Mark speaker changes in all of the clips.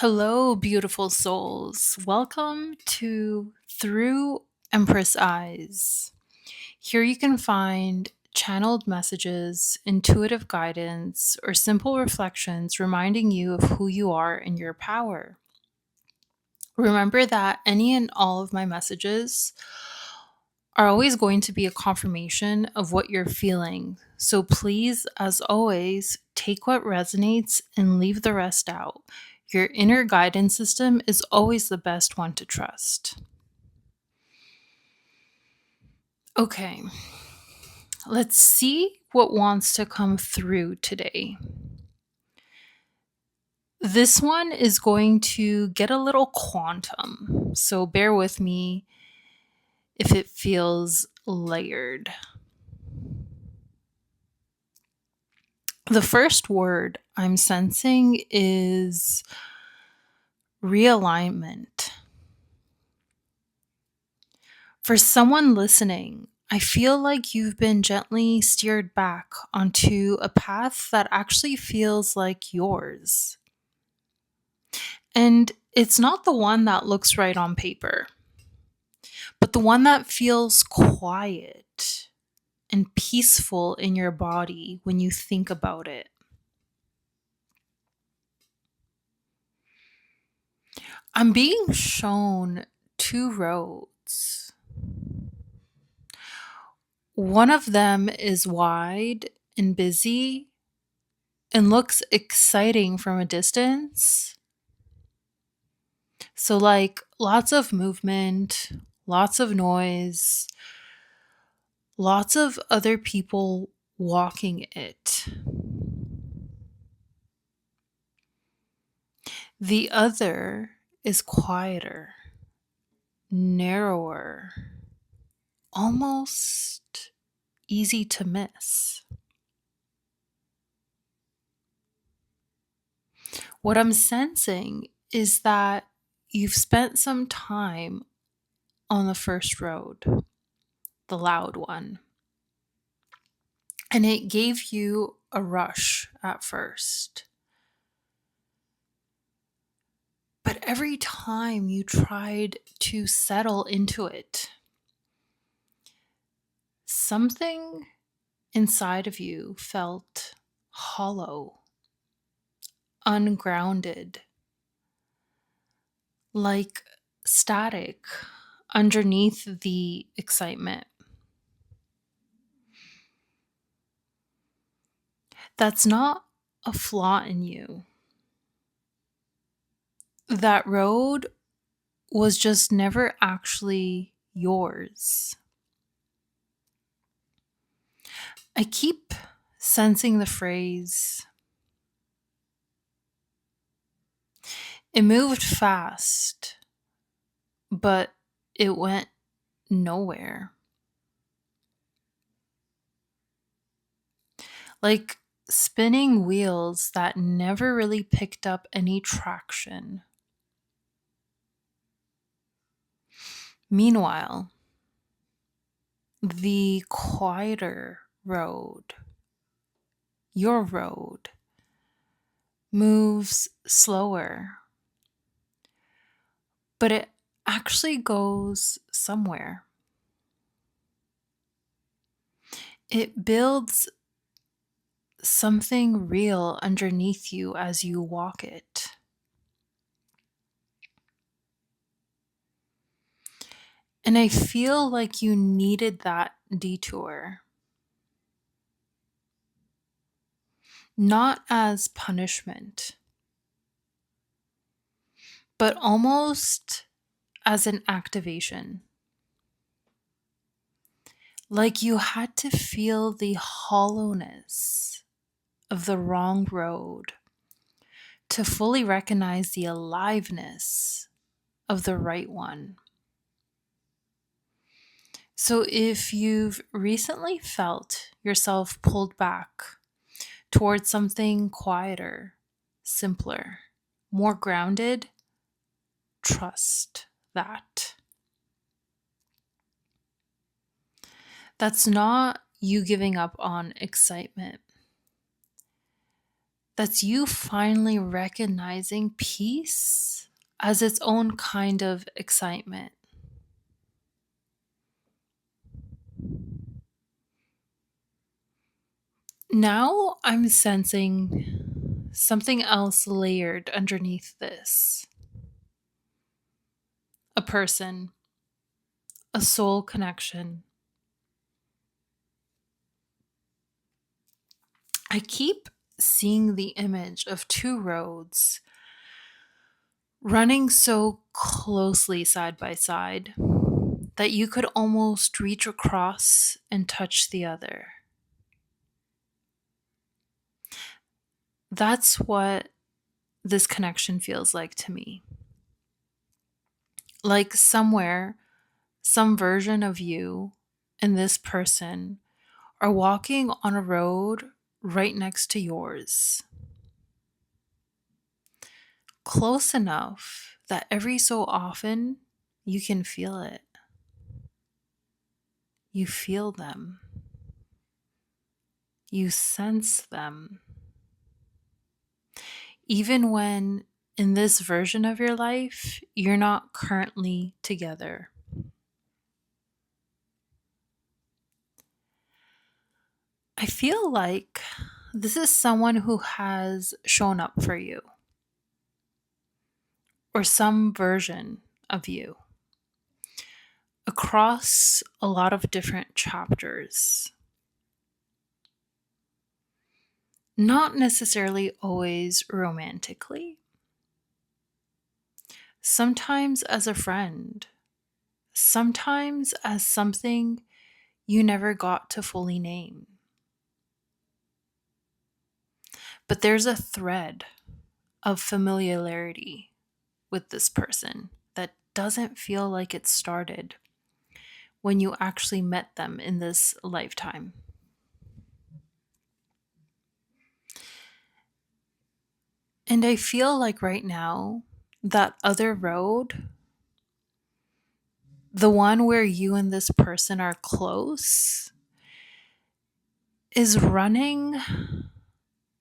Speaker 1: Hello, beautiful souls. Welcome to Through Empress Eyes. Here you can find channeled messages, intuitive guidance, or simple reflections reminding you of who you are and your power. Remember that any and all of my messages are always going to be a confirmation of what you're feeling. So please, as always, take what resonates and leave the rest out. Your inner guidance system is always the best one to trust. Okay, let's see what wants to come through today. This one is going to get a little quantum, so bear with me if it feels layered. The first word I'm sensing is realignment. For someone listening, I feel like you've been gently steered back onto a path that actually feels like yours. And it's not the one that looks right on paper, but the one that feels quiet and peaceful in your body when you think about it. I'm being shown two roads. One of them is wide and busy and looks exciting from a distance. So, like, lots of movement, lots of noise, lots of other people walking it. The other is quieter, narrower, almost easy to miss. What I'm sensing is that you've spent some time on the first road, the loud one, and it gave you a rush at first. But every time you tried to settle into it, something inside of you felt hollow, ungrounded, like static underneath the excitement. That's not a flaw in you. That road was just never actually yours. I keep sensing the phrase, it moved fast, but it went nowhere. Like spinning wheels that never really picked up any traction. Meanwhile, the quieter road, your road, moves slower, but it actually goes somewhere. It builds something real underneath you as you walk it. And I feel like you needed that detour, not as punishment, but almost as an activation. Like you had to feel the hollowness of the wrong road to fully recognize the aliveness of the right one. So, if you've recently felt yourself pulled back towards something quieter, simpler, more grounded, trust that. That's not you giving up on excitement. That's you finally recognizing peace as its own kind of excitement. Now I'm sensing something else layered underneath this: a person, a soul connection. I keep seeing the image of two roads running so closely side by side that you could almost reach across and touch the other. That's what this connection feels like to me. Like somewhere, some version of you and this person are walking on a road right next to yours, close enough that every so often you can feel it. You feel them. You sense them. Even when in this version of your life, you're not currently together. I feel like this is someone who has shown up for you, or some version of you, across a lot of different chapters. Not necessarily always romantically, sometimes as a friend, sometimes as something you never got to fully name. But there's a thread of familiarity with this person that doesn't feel like it started when you actually met them in this lifetime. And I feel like right now, that other road, the one where you and this person are close, is running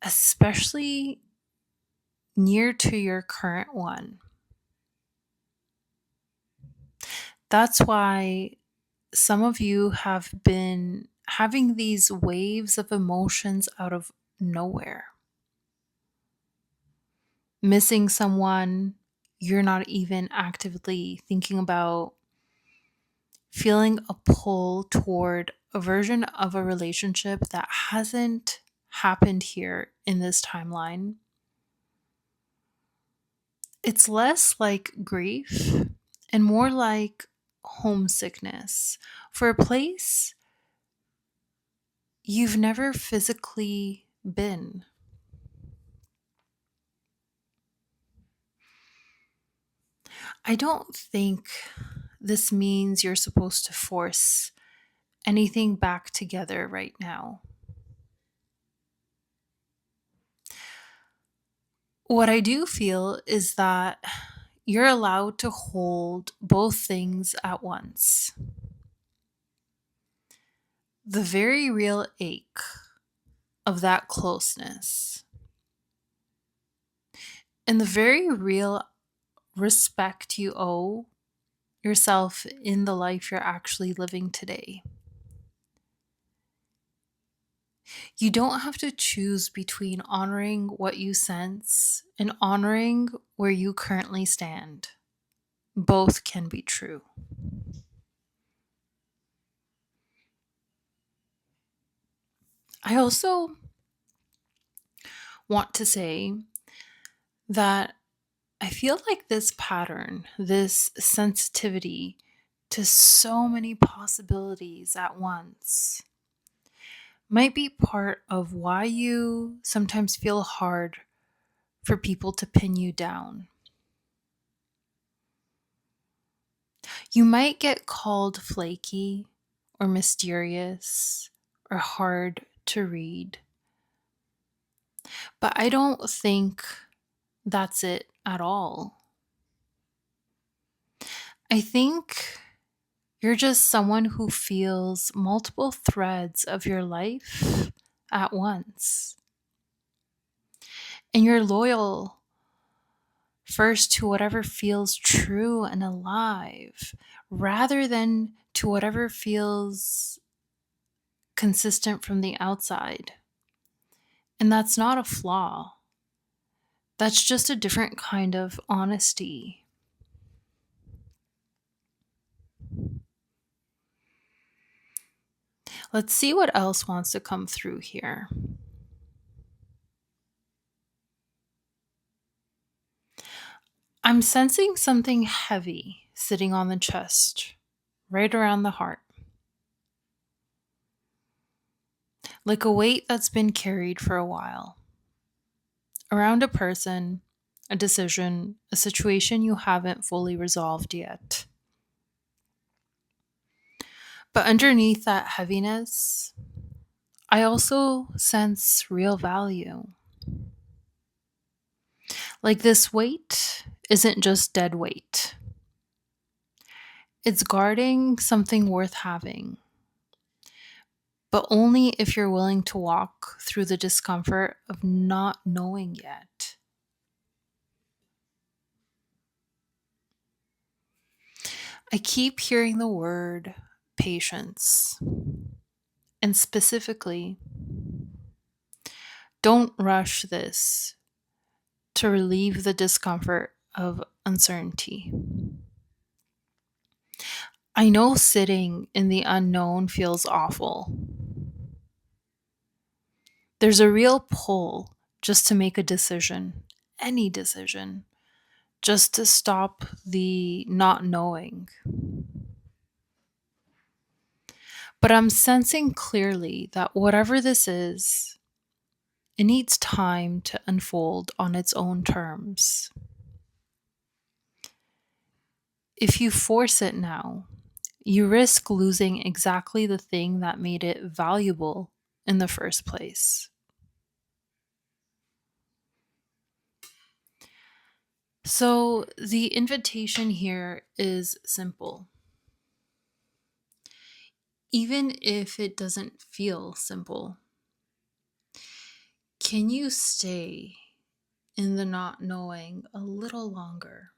Speaker 1: especially near to your current one. That's why some of you have been having these waves of emotions out of nowhere. Missing someone you're not even actively thinking about, feeling a pull toward a version of a relationship that hasn't happened here in this timeline. It's less like grief and more like homesickness for a place you've never physically been. I don't think this means you're supposed to force anything back together right now. What I do feel is that you're allowed to hold both things at once: the very real ache of that closeness, and the very real respect you owe yourself in the life you're actually living today. You don't have to choose between honoring what you sense and honoring where you currently stand. Both can be true. I also want to say that I feel like this pattern, this sensitivity to so many possibilities at once, might be part of why you sometimes feel hard for people to pin you down. You might get called flaky or mysterious or hard to read, but I don't think that's it at all. I think you're just someone who feels multiple threads of your life at once. And you're loyal first to whatever feels true and alive rather than to whatever feels consistent from the outside. And that's not a flaw. That's just a different kind of honesty. Let's see what else wants to come through here. I'm sensing something heavy sitting on the chest, right around the heart. Like a weight that's been carried for a while. Around a person, a decision, a situation you haven't fully resolved yet. But underneath that heaviness, I also sense real value. Like this weight isn't just dead weight, it's guarding something worth having, but only if you're willing to walk through the discomfort of not knowing yet. I keep hearing the word patience, and specifically, don't rush this to relieve the discomfort of uncertainty. I know sitting in the unknown feels awful. There's a real pull just to make a decision, any decision, just to stop the not knowing. But I'm sensing clearly that whatever this is, it needs time to unfold on its own terms. If you force it now, you risk losing exactly the thing that made it valuable in the first place. So, the invitation here is simple. Even if it doesn't feel simple, can you stay in the not knowing a little longer?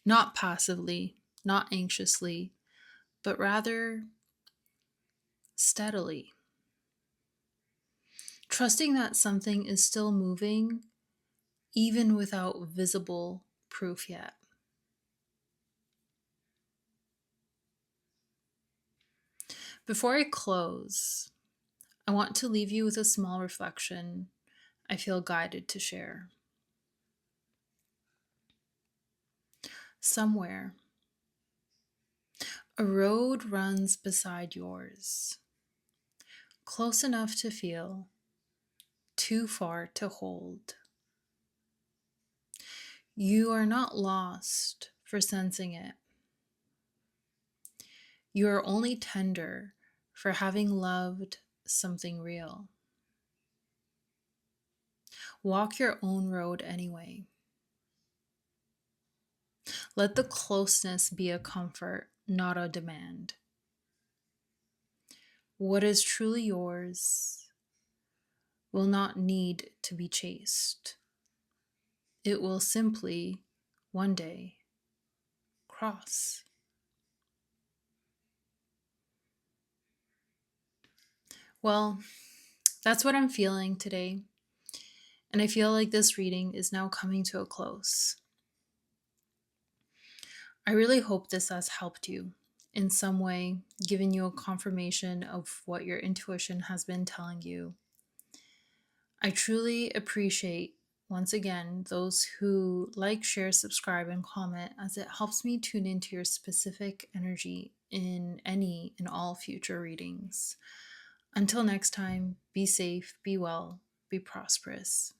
Speaker 1: Not passively, not anxiously, but rather steadily. Trusting that something is still moving even without visible proof yet. Before I close, I want to leave you with a small reflection I feel guided to share. Somewhere, a road runs beside yours, close enough to feel, too far to hold. You are not lost for sensing it. You are only tender for having loved something real. Walk your own road anyway. Let the closeness be a comfort, not a demand. What is truly yours will not need to be chased. It will simply, one day, cross. Well, that's what I'm feeling today. And I feel like this reading is now coming to a close. I really hope this has helped you in some way, given you a confirmation of what your intuition has been telling you. I truly appreciate, once again, those who like, share, subscribe, and comment, as it helps me tune into your specific energy in any and all future readings. Until next time, be safe, be well, be prosperous.